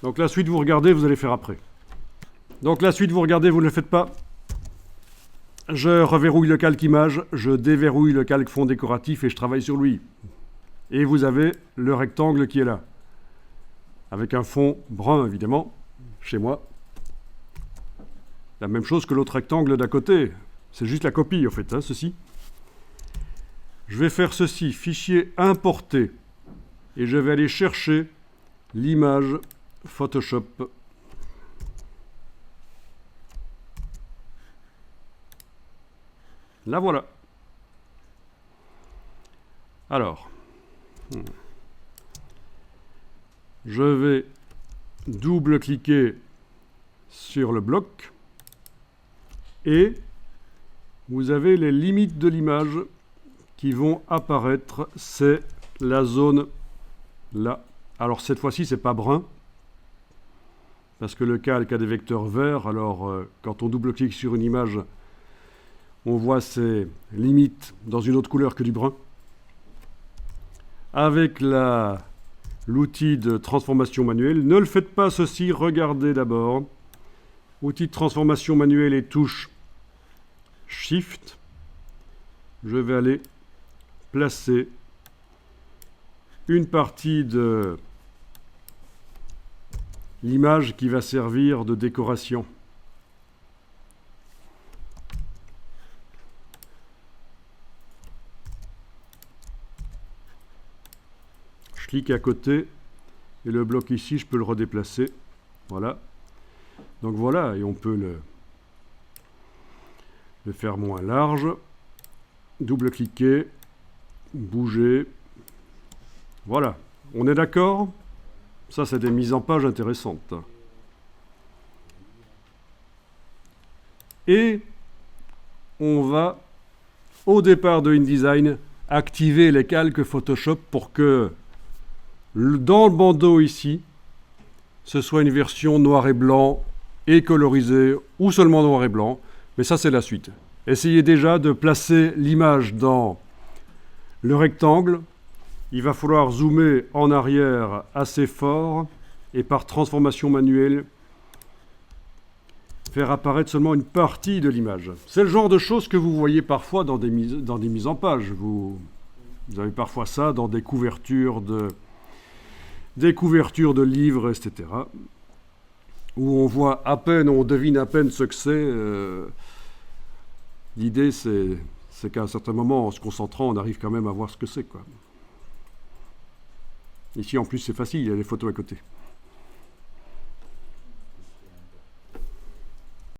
Donc la suite, vous regardez, vous allez faire après. Donc la suite, vous regardez, vous ne le faites pas. Je reverrouille le calque image, je déverrouille le calque fond décoratif et je travaille sur lui. Et vous avez le rectangle qui est là. Avec un fond brun, évidemment, chez moi. La même chose que l'autre rectangle d'à côté. C'est juste la copie, en fait, hein, ceci. Je vais faire ceci, fichier importer. Et je vais aller chercher l'image Photoshop. La voilà. Alors, je vais double-cliquer sur le bloc et vous avez les limites de l'image qui vont apparaître. C'est la zone là. Alors cette fois-ci, c'est pas brun parce que le calque a des vecteurs verts. Alors quand on double-clique sur une image, on voit ses limites dans une autre couleur que du brun. Avec l'outil de transformation manuelle, ne le faites pas ceci, regardez d'abord. Outil de transformation manuelle et touche Shift. Je vais aller placer une partie de l'image qui va servir de décoration. Je clique à côté et le bloc ici, je peux le redéplacer. Voilà. Donc voilà, et on peut le faire moins large. Double-cliquer, bouger. Voilà. On est d'accord? Ça, c'est des mises en page intéressantes. Et on va, au départ de InDesign, activer les calques Photoshop pour que dans le bandeau ici, ce soit une version noir et blanc et colorisée ou seulement noir et blanc. Mais ça, c'est la suite. Essayez déjà de placer l'image dans le rectangle. Il va falloir zoomer en arrière assez fort et par transformation manuelle, faire apparaître seulement une partie de l'image. C'est le genre de choses que vous voyez parfois dans des mises en page. Vous avez parfois ça dans des couvertures de livres, etc. Où on voit à peine, on devine à peine ce que c'est. L'idée, c'est qu'à un certain moment, en se concentrant, on arrive quand même à voir ce que c'est, quoi. Ici, en plus, c'est facile, il y a les photos à côté.